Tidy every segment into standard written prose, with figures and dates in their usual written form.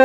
एक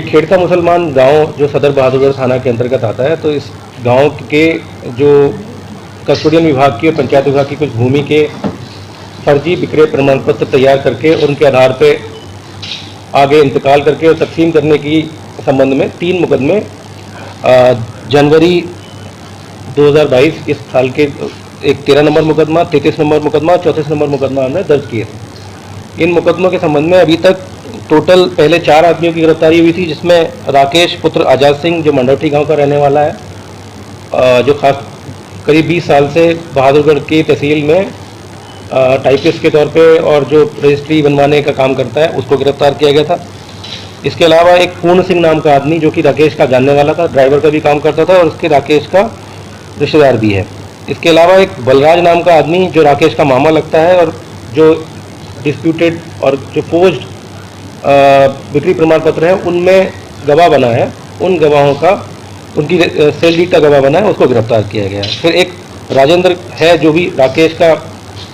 खेड़ता मुसलमान गांव जो सदर बहादुरगढ़ थाना के अंतर्गत आता है, तो इस गांव के जो कस्टोडियन विभाग की और पंचायत विभाग की कुछ भूमि के फर्जी विक्रय प्रमाण पत्र तैयार करके और उनके आधार पर आगे इंतकाल करके और तकसीम करने की संबंध में 3 मुकदमे जनवरी 2022 इस साल के एक 13 नंबर मुकदमा, 33 नंबर मुकदमा, 34 नंबर मुकदमा हमने दर्ज किए थे। इन मुकदमों के संबंध में अभी तक टोटल पहले 4 आदमियों की गिरफ्तारी हुई थी, जिसमें राकेश पुत्र आज़ाद सिंह जो मंडौठी गांव का रहने वाला है, जो खास करीब 20 साल से बहादुरगढ़ की तहसील में टाइपिस्ट के तौर पे और जो रजिस्ट्री बनवाने का काम करता है, उसको गिरफ्तार किया गया था। इसके अलावा एक पूर्ण सिंह नाम का आदमी जो कि राकेश का जानने वाला था, ड्राइवर का भी काम करता था और उसके राकेश का रिश्तेदार भी है। इसके अलावा एक बलराज नाम का आदमी जो राकेश का मामा लगता है और जो डिस्प्यूटेड और जो फोर्ज्ड बिक्री प्रमाण पत्र है उनमें गवाह बना है, उन गवाहों का उनकी सेल डीड का गवाह बना है, उसको गिरफ्तार किया गया है। फिर एक राजेंद्र है जो भी राकेश का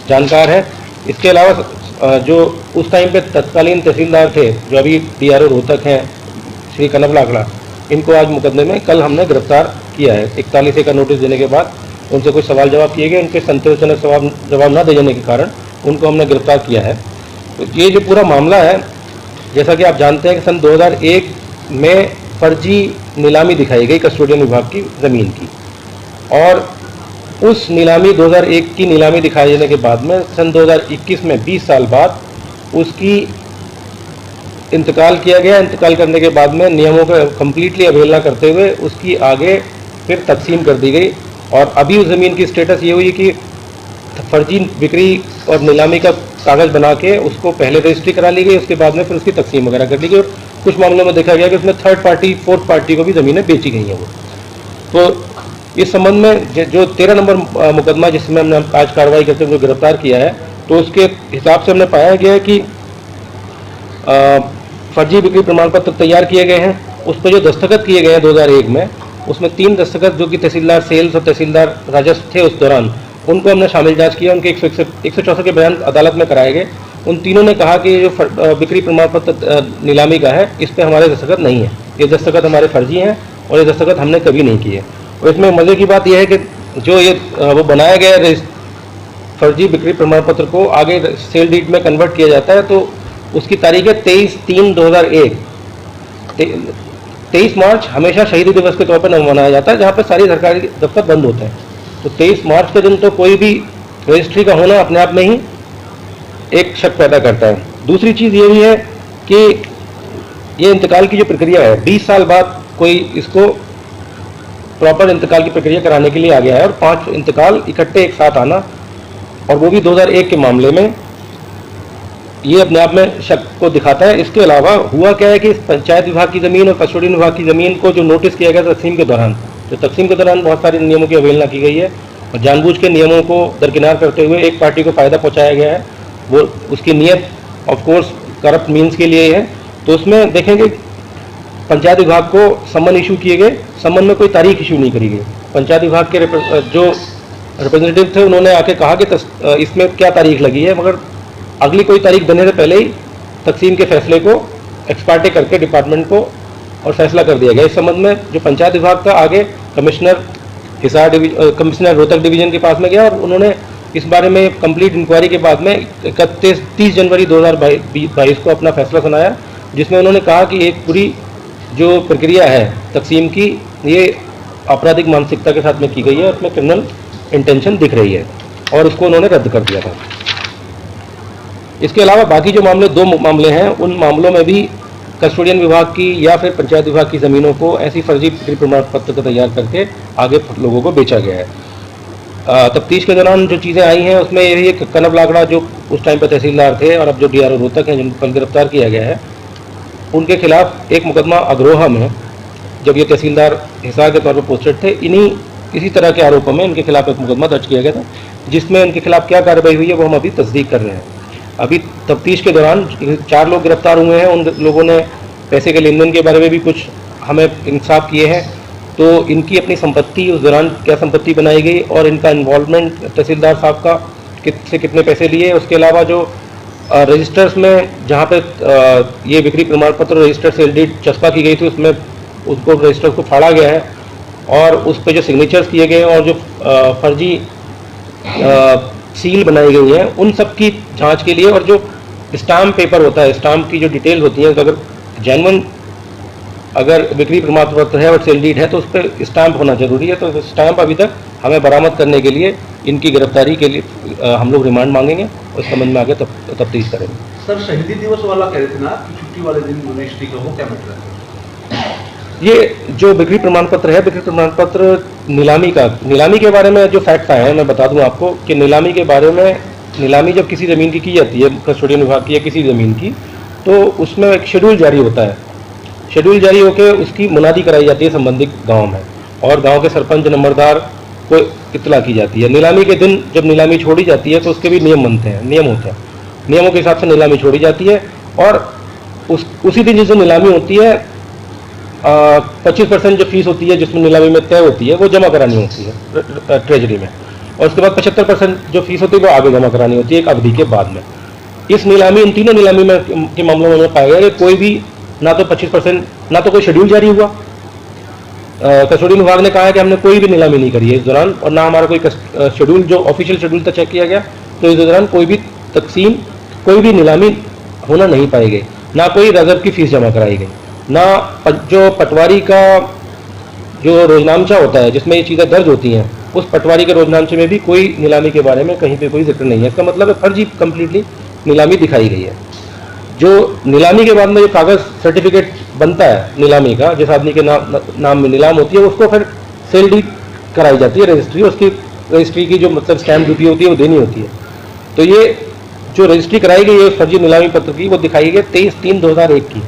जानकार है। इसके अलावा जो उस टाइम पे तत्कालीन तहसीलदार थे जो अभी DRO रोहतक हैं, श्री कनब लाकड़ा, इनको आज मुकदमे में कल हमने गिरफ्तार किया है। 41A का नोटिस देने के बाद उनसे कुछ सवाल जवाब किए गए, उनके संतोषजनक जवाब न दे जाने के कारण उनको हमने गिरफ्तार किया है। तो ये जो पूरा मामला है, जैसा कि आप जानते हैं कि सन 2001 में फर्जी नीलामी दिखाई गई कस्टोडियन विभाग की ज़मीन की, और उस नीलामी 2001 की नीलामी दिखाई देने के बाद में सन 2021 में 20 साल बाद उसकी इंतकाल किया गया। इंतकाल करने के बाद में नियमों का कम्प्लीटली अवहेलना करते हुए उसकी आगे फिर तकसीम कर दी गई, और अभी उस ज़मीन की स्टेटस ये हुई कि फर्जी बिक्री और नीलामी का कागज़ बना के उसको पहले रजिस्ट्री करा ली गई, उसके बाद में फिर उसकी तकसीम वगैरह कर ली गई, और कुछ मामलों में देखा गया कि उसमें 3rd पार्टी 4th पार्टी को भी ज़मीनें बेची गई हैं वो। तो इस संबंध में जो 13 नंबर मुकदमा जिसमें हमने आज कार्रवाई करते हुए गिरफ्तार किया है, तो उसके हिसाब से हमने पाया गया है कि फर्जी बिक्री प्रमाण पत्र तैयार किए गए हैं। उस पर जो दस्तखत किए गए हैं 2001 में, उसमें 3 दस्तखत जो कि तहसीलदार सेल्स और तहसीलदार राजस्व थे उस दौरान, उनको हमने शामिल जांच किया। उनके 164 के बयान अदालत में कराए गए। उन तीनों ने कहा कि जो बिक्री प्रमाण पत्र नीलामी का है, इस पर हमारे दस्तखत नहीं है, ये दस्तखत हमारे फर्जी हैं और ये दस्तखत हमने कभी नहीं किए। और इसमें मज़े की बात यह है कि जो ये वो बनाया गया फर्जी बिक्री प्रमाण पत्र को आगे सेल डीड में कन्वर्ट किया जाता है, तो उसकी तारीख है 23/3/2001। 23 मार्च हमेशा शहीदी दिवस के तौर पर मनाया जाता है, जहाँ पर सारी सरकारी दफ्तर बंद होते हैं। तो 23 मार्च के दिन तो कोई भी रजिस्ट्री का होना अपने आप में ही एक शक पैदा करता है। दूसरी चीज़ ये भी है कि ये इंतकाल की जो प्रक्रिया है, 20 साल बाद कोई इसको प्रॉपर इंतकाल की प्रक्रिया कराने के लिए आ गया है, और 5 इंतकाल इकट्ठे एक साथ आना, और वो भी 2001 के मामले में, ये अपने आप में शक को दिखाता है। इसके अलावा हुआ क्या है कि पंचायत विभाग की ज़मीन और कस्टोडियन विभाग की ज़मीन को जो नोटिस किया गया तकसीम के दौरान, तो तकसीम के दौरान बहुत सारे नियमों की अवहेलना की गई है और जानबूझ के नियमों को दरकिनार करते हुए एक पार्टी को फ़ायदा पहुँचाया गया है। वो उसकी नीयत ऑफकोर्स करप्ट मीन्स के लिए है। तो उसमें देखेंगे पंचायत विभाग को सम्मन इशू किए गए, सम्मन में कोई तारीख इशू नहीं करी गई। पंचायत विभाग के जो रिप्रेजेंटेटिव थे उन्होंने आके कहा कि इसमें क्या तारीख लगी है, मगर अगली कोई तारीख देने से पहले ही तकसीम के फैसले को एक्सपार्टे करके डिपार्टमेंट को और फैसला कर दिया गया। इस संबंध में जो पंचायत विभाग था आगे कमिश्नर कमिश्नर रोहतक डिवीज़न के पास में गया, और उन्होंने इस बारे में कंप्लीट इंक्वायरी के बाद में 30 जनवरी 2022 को अपना फैसला सुनाया, जिसमें उन्होंने कहा कि एक पूरी जो प्रक्रिया है तकसीम की, ये आपराधिक मानसिकता के साथ में की गई है, उसमें क्रिमिनल इंटेंशन दिख रही है, और उसको उन्होंने रद्द कर दिया था। इसके अलावा बाकी जो मामले 2 मामले हैं, उन मामलों में भी कस्टोडियन विभाग की या फिर पंचायत विभाग की ज़मीनों को ऐसी फर्जी बिक्री प्रमाण पत्र को तैयार करके आगे लोगों को बेचा गया है। तफ्तीश के दौरान जो चीज़ें आई हैं उसमें यही एक कनब लाकड़ा जो उस टाइम पर तहसीलदार थे और अब जो DRO रोहतक हैं, जिनको कल गिरफ्तार किया गया है, उनके खिलाफ एक मुकदमा अग्रोहा में, जब ये तहसीलदार हिसार के तौर पर पोस्टेड थे, इसी तरह के आरोपों में इनके खिलाफ एक मुकदमा दर्ज किया गया था, जिसमें इनके खिलाफ क्या कार्रवाई हुई है वो हम अभी तस्दीक कर रहे हैं। अभी तफ्तीश के दौरान 4 लोग गिरफ्तार हुए हैं। उन लोगों ने पैसे के लेन देन के बारे में भी कुछ हमें इंसाफ किए हैं। तो इनकी अपनी संपत्ति, उस दौरान क्या संपत्ति बनाई गई और इनका इन्वॉल्वमेंट तहसीलदार साहब का से कितने पैसे लिए। उसके अलावा जो रजिस्टर्स में जहाँ पे ये बिक्री प्रमाण पत्र रजिस्टर सेल डीड चस्पा की गई थी, उसमें उसको रजिस्टर को फाड़ा गया है और उस पर जो सिग्नेचर्स किए गए हैं और जो फर्जी सील बनाई गई हैं, उन सब की जांच के लिए, और जो स्टाम्प पेपर होता है, स्टाम्प की जो डिटेल होती हैं, तो अगर जेन्युइन अगर बिक्री प्रमाण पत्र है और सेल डीड है तो उस पर स्टाम्प होना जरूरी है। तो स्टाम्प अभी तक हमें बरामद करने के लिए इनकी गिरफ्तारी के लिए हम लोग रिमांड मांगेंगे और इस संबंध में आगे तफ्तीश करेंगे। सर, शहीदी दिवस वाला कह रहे थे ना कि छुट्टी वाले दिन रजिस्ट्री का, वो क्या मैटर है? ये जो बिक्री प्रमाण पत्र है, बिक्री प्रमाण पत्र नीलामी के बारे में जो फैक्ट्स आए हैं मैं बता दूं आपको कि नीलामी के बारे में, नीलामी जब किसी ज़मीन की जाती है, कस्टोडियन विभाग की या किसी ज़मीन की, तो उसमें एक शेड्यूल जारी होता है। शेड्यूल जारी होकर उसकी मुनादी कराई जाती है संबंधित गांव में और गांव के सरपंच नंबरदार को इत्तला की जाती है। नीलामी के दिन जब नीलामी छोड़ी जाती है तो उसके भी नियम होते हैं। नियमों के हिसाब से नीलामी छोड़ी जाती है और उसी दिन जिस दिन नीलामी होती है 25% जो फीस होती है जिसमें नीलामी में तय होती है वो जमा करानी होती है ट्रेजरी में, और उसके बाद 75% जो फीस होती है वो आगे जमा करानी होती है एक अवधि के बाद में। इस नीलामी, इन तीनों नीलामी में के मामलों में पाया गया कि कोई भी ना तो 25%, ना तो कोई शेड्यूल जारी हुआ। कस्टोडियन विभाग ने कहा है कि हमने कोई भी नीलामी नहीं करी है इस दौरान, और ना हमारा कोई शेड्यूल जो ऑफिशियल शेड्यूल था चेक किया गया, तो इस दौरान कोई भी तकसीम, कोई भी नीलामी होना नहीं पाई गई, ना कोई रिजर्व की फीस जमा कराई गई, ना जो पटवारी का जो रोजनामचा होता है जिसमें ये चीज़ें दर्ज होती हैं, उस पटवारी के रोजनामचे में भी कोई नीलामी के बारे में कहीं पे कोई जिक्र नहीं है। इसका मतलब है फर्जी कंप्लीटली नीलामी दिखाई गई है। जो नीलामी के बाद में जो कागज़ सर्टिफिकेट बनता है नीलामी का, जिस आदमी के नाम में नीलाम होती है, उसको फिर सेल डीड कराई जाती है रजिस्ट्री, उसकी रजिस्ट्री की जो मतलब स्टैम्प ड्यूटी होती है वो देनी होती है। तो ये जो रजिस्ट्री कराई गई है फर्जी नीलामी पत्र की, वो दिखाई गई 23/3/2001 की।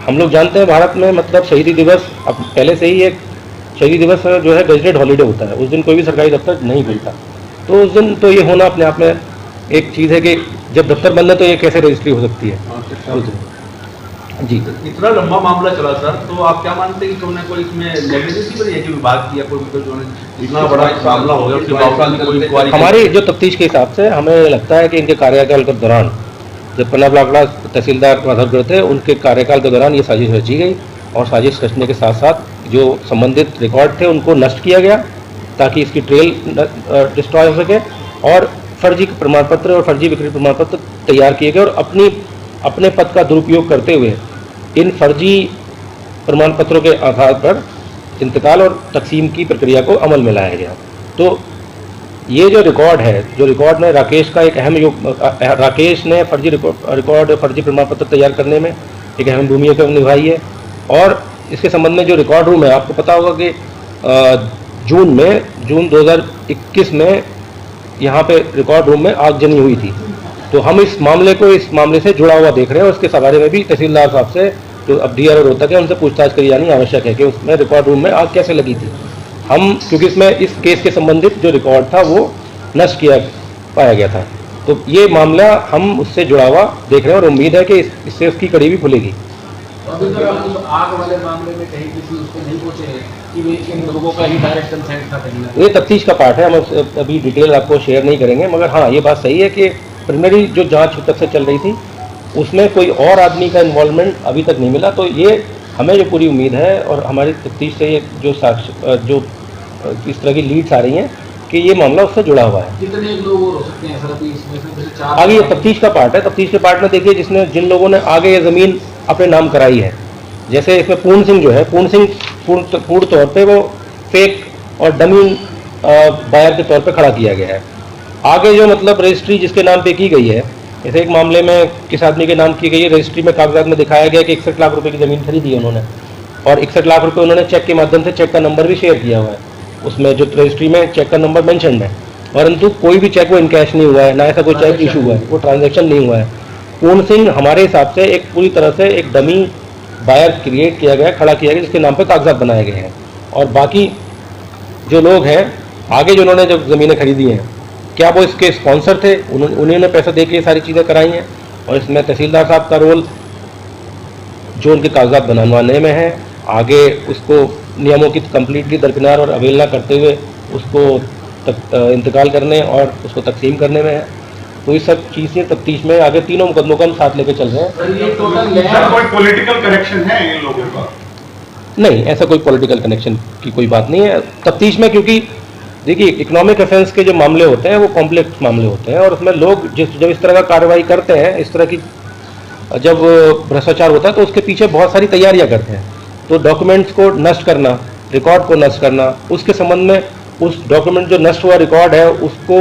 हम लोग जानते हैं भारत में मतलब शहीदी दिवस अब पहले से ही एक शहीदी दिवस जो है गजटेड हॉलीडे होता है, उस दिन कोई भी सरकारी दफ्तर नहीं खुलता। तो उस दिन तो ये होना अपने आप में एक चीज़ है कि जब दफ्तर बंद है तो ये कैसे रजिस्ट्री हो सकती है। जी, इतना लंबा मामला चला सर, तो आप क्या मानते हैं कि तुमने कोई इसमें नेगलिजेंसी बनी है कि विभाग की या कोई मतलब जो इतना बड़ा मामला हो गया उसके बावजूद कोई इंक्वायरी? हमारी जो तफ्तीश के हिसाब से हमें लगता है कि इनके कार्यकाल के दौरान जब पन्ना ब्लॉक तहसीलदार माधवगढ़ थे, उनके कार्यकाल के दौरान ये साजिश रची गई और साजिश रचने के साथ साथ जो संबंधित रिकॉर्ड थे उनको नष्ट किया गया ताकि इसकी ट्रेल डिस्ट्रॉय हो सके, और फर्जी प्रमाण पत्र और फर्जी बिक्री प्रमाण पत्र तैयार किए गए और अपने पद का दुरुपयोग करते हुए इन फर्जी प्रमाण पत्रों के आधार पर इंतकाल और तकसीम की प्रक्रिया को अमल में लाया गया। तो ये जो रिकॉर्ड है, जो रिकॉर्ड में राकेश का एक अहम राकेश ने फर्जी रिकॉर्ड फर्जी प्रमाण पत्र तैयार करने में एक अहम भूमिका निभाई है। और इसके संबंध में जो रिकॉर्ड रूम है, आपको पता होगा कि जून 2021 में यहाँ पे रिकॉर्ड रूम में आगजनी हुई थी। तो हम इस मामले से जुड़ा हुआ देख रहे हैं और उसके बारे में भी तहसीलदार साहब से जो अब डीआरओ रोहतक है उनसे पूछताछ करी जानी आवश्यक है कि उसमें रिकॉर्ड रूम में आग कैसे लगी थी। हम क्योंकि इसमें इस केस के संबंधित जो रिकॉर्ड था वो नष्ट पाया गया था, तो ये मामला हम उससे जुड़ा हुआ देख रहे हैं और उम्मीद है कि इससे उसकी कड़ी भी खुलेगी। अभी तक आप उस आग वाले मामले में कहीं किसी उस पर नहीं पहुंचे हैं कि वे इन लोगों का ही डायरेक्ट कंसेंट था कहीं ना? ये तफ्तीश का पार्ट है, हम अभी डिटेल आपको शेयर नहीं करेंगे, मगर हाँ ये बात सही है कि प्रिलिमिनरी जो जांच तक से चल रही थी उसमें कोई और आदमी का इन्वॉल्वमेंट अभी तक नहीं मिला। तो ये हमें जो पूरी उम्मीद है और हमारी तफ्तीश से ये जो इस तरह की लीड्स आ रही हैं कि ये मामला उससे जुड़ा हुआ है। कितने लोग हो सकते हैं सर अभी इसमें? आगे ये तफ्तीश का पार्ट है। तफ्तीश के पार्ट में देखिए जिन लोगों ने आगे ये ज़मीन अपने नाम कराई है, जैसे इसमें पूर्ण सिंह जो है, पूर्ण तौर पे वो फेक और डमी बायर के तौर पे खड़ा किया गया है। आगे जो मतलब रजिस्ट्री जिसके नाम पे की गई है, जैसे एक मामले में किस आदमी के नाम की गई है, रजिस्ट्री में कागजात में दिखाया गया कि 61 लाख रुपए की ज़मीन खरीदी है उन्होंने, और 61 लाख रुपए उन्होंने चेक के माध्यम से, चेक का नंबर भी शेयर किया हुआ है, उसमें जो रजिस्ट्री में चेक का नंबर मेंशन है, परंतु कोई भी चेक वो इनकैश नहीं हुआ है, ना ऐसा कोई चेक इशू हुआ है, वो ट्रांजैक्शन नहीं हुआ है। पूर्ण सिंह हमारे हिसाब से एक पूरी तरह से एक डमी बायर क्रिएट किया गया, खड़ा किया गया, जिसके नाम पे कागजात बनाए गए हैं। और बाकी जो लोग हैं आगे जो उन्होंने जब ज़मीनें खरीदी हैं, क्या वो इसके स्पॉन्सर थे, उन्होंने पैसा दे के ये सारी चीज़ें कराई हैं, और इसमें तहसीलदार साहब का रोल जो उनके कागजात बनवाने में है, आगे उसको नियमों की कंप्लीटली दरकिनार और अवहेलना करते हुए उसको इंतकाल करने और उसको तकसीम करने में है। तो ये सब चीज़ें तफ्तीश में आगे तीनों मुकदमों को हम साथ लेके चल रहे हैं। सर ये टोटल सर कोई पॉलिटिकल कनेक्शन है इन लोगों का? नहीं, ऐसा कोई पॉलिटिकल कनेक्शन की कोई बात नहीं है तफ्तीश में, क्योंकि देखिए इकोनॉमिक ऑफेंस के जो मामले होते हैं वो कॉम्प्लेक्स मामले होते हैं और उसमें लोग जब इस तरह का कार्रवाई करते हैं, इस तरह की जब भ्रष्टाचार होता है तो उसके पीछे बहुत सारी तैयारियां करते हैं। तो डॉक्यूमेंट्स को नष्ट करना, रिकॉर्ड को नष्ट करना, उसके संबंध में उस डॉक्यूमेंट जो नष्ट हुआ रिकॉर्ड है उसको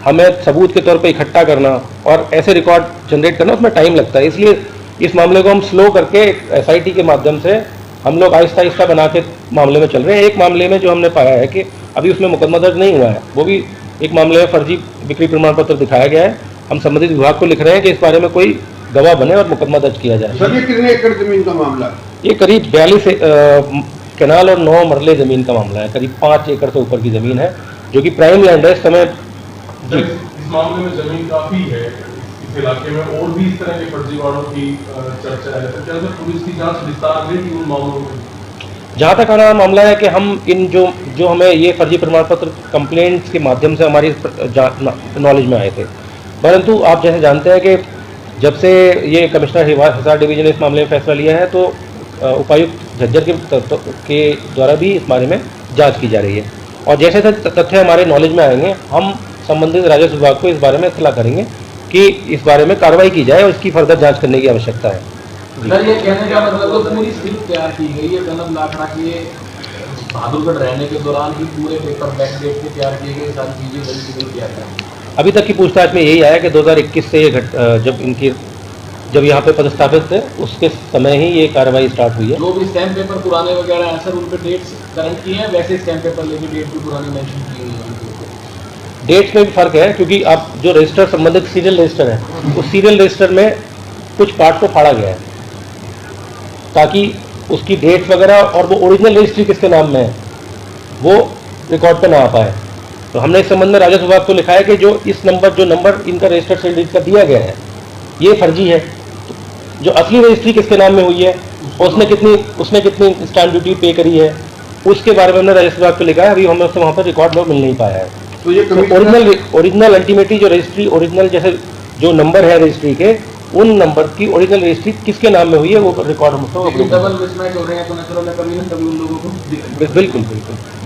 हमें सबूत के तौर पे इकट्ठा करना और ऐसे रिकॉर्ड जनरेट करना, उसमें टाइम लगता है। इसलिए इस मामले को हम स्लो करके SIT के माध्यम से हम लोग आहिस्ता आहिस्ता बना के मामले में चल रहे हैं। एक मामले में जो हमने पाया है कि अभी उसमें मुकदमा दर्ज नहीं हुआ है, वो भी एक मामले में फर्जी बिक्री प्रमाण पत्र दिखाया गया है। हम संबंधित विभाग को लिख रहे हैं कि इस बारे में कोई गवाह बने और मुकदमा दर्ज किया जाए। सर ये कितने एकड़ जमीन का मामला है? ये करीब 42 कैनाल और 9 मरले ज़मीन का मामला है। करीब 5 एकड़ से ऊपर की ज़मीन है जो कि प्राइम लैंड है इस समय। जी, इस मामले में जमीन काफी है इस इलाके में, और भी इस तरह के फर्जीवाड़ों की चर्चा है, तो क्या सर पुलिस की जांच विस्तार लेगी उन मामलों में? जहाँ तक हमारा मामला है कि हम इन जो हमें ये फर्जी प्रमाण पत्र कंप्लेंट्स के माध्यम से हमारी नॉलेज में आए थे, परंतु आप जैसे जानते हैं कि जब से ये कमिश्नर हिसार डिवीजन ने इस मामले में फैसला लिया है तो उपायुक्त झज्जर के द्वारा भी इस बारे में जांच की जा रही है और जैसे तथ्य हमारे नॉलेज में आएंगे हम संबंधित राजस्व विभाग को इस बारे में इत्तला करेंगे कि इस बारे में कार्रवाई की जाए और इसकी फर्दर जांच करने की आवश्यकता है। सर ये कहने का मतलब तो पूरी स्क्रिप्ट तैयार की गई है कलम लाखड़ा की बहादुरगढ़ रहने के दौरान ही पूरे पेपर बैक डेट के तैयार किए गए, सारी चीजें वेरीफाई किया गया। अभी तक की पूछताछ में यही आया कि 2021 से ये जब यहाँ पे पदस्थापित थे उसके समय ही ये कार्रवाई स्टार्ट हुई है। जो भी स्टैम्प पेपर पुराने वगैरह हैं सर उन पे डेट्स करंट की हैं, वैसे स्टैम्प पेपर लेके डेट भी पुरानी मेंशन की हुई है। डेट्स में भी फर्क है क्योंकि आप जो रजिस्टर संबंधित सीरियल रजिस्टर है उस सीरियल रजिस्टर में कुछ पार्ट को फाड़ा गया है ताकि उसकी डेट वगैरह और वो ओरिजिनल रजिस्ट्री किसके नाम में है वो रिकॉर्ड पे ना आ पाए। तो हमने इस संबंध में राजस्व विभाग को लिखा है कि जो नंबर इनका रजिस्टर्ड सेल रजिस्टर दिया गया है ये फर्जी है। जो असली रजिस्ट्री किसके नाम में हुई है उसने कितनी स्टैम्प ड्यूटी पे करी है उसके बारे में हमने राजस्व विभाग को लिखा है। अभी हमें उससे वहाँ पर रिकॉर्ड में मिल नहीं पाया है। तो ये ओरिजिनल अल्टीमेटली जो रजिस्ट्री ओरिजिनल जैसे जो नंबर है रजिस्ट्री के उन नंबर की ओरिजिनल रजिस्ट्री किसके नाम में हुई है वो रिकॉर्ड डबल मिसमैच हो रहे हैं तो नेचुरल कभी न कभी उन लोगों को बिल्कुल।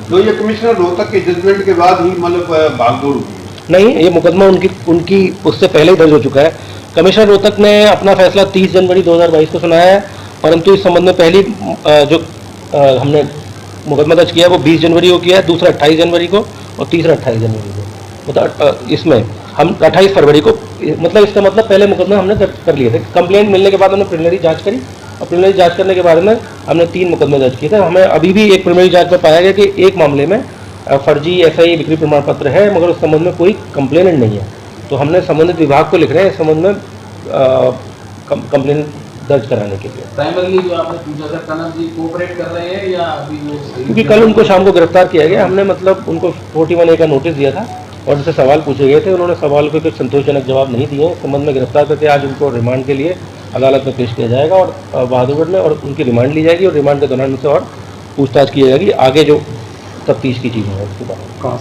तो ये कमिश्नर रोहतक के जजमेंट के बाद ही मतलब भागदौड़ हुई? नहीं, ये मुकदमा उनकी उससे पहले ही दर्ज हो चुका है। कमिश्नर रोहतक ने अपना फैसला 30 जनवरी 2022 को सुनाया है, परंतु इस संबंध में पहली हमने मुकदमा दर्ज किया है वो 20 जनवरी को किया है, दूसरा 28 जनवरी को और तीसरा 28 जनवरी को। मतलब इसमें हम 28 फरवरी को, मतलब इसका मतलब पहले मुकदमा हमने दर्ज कर लिए थे। कंप्लेंट मिलने के बाद हमने प्रिलिमिनरी जांच करी और प्रिलिमिनरी जांच करने के बाद में हमने 3 मुकदमे दर्ज किए थे। हमें अभी भी एक प्रिलिमिनरी जांच में पाया गया कि एक मामले में फर्जी SI बिक्री प्रमाण पत्र है मगर उस संबंध में कोई कंप्लेनेंट नहीं है। तो हमने संबंधित विभाग को लिख रहे हैं इस संबंध में कंप्लेंट दर्ज कराने के लिए। प्राइमरली जो आपने पूछा था कनक जी कोऑपरेट कर रहे हैं या अभी वो, क्योंकि कल उनको शाम को गिरफ्तार किया गया, हमने मतलब उनको 41A का नोटिस दिया था और उनसे सवाल पूछे गए थे, उन्होंने सवाल के कुछ संतोषजनक जवाब नहीं दिए। इस संबंध में गिरफ्तार करके आज उनको रिमांड के लिए अदालत में पेश किया जाएगा और बहादुरगढ़ में और उनकी रिमांड ली जाएगी और रिमांड के दौरान उनसे और पूछताछ की जाएगी आगे जो तफ्तीश की चीज़ें हैं उसके बारे में।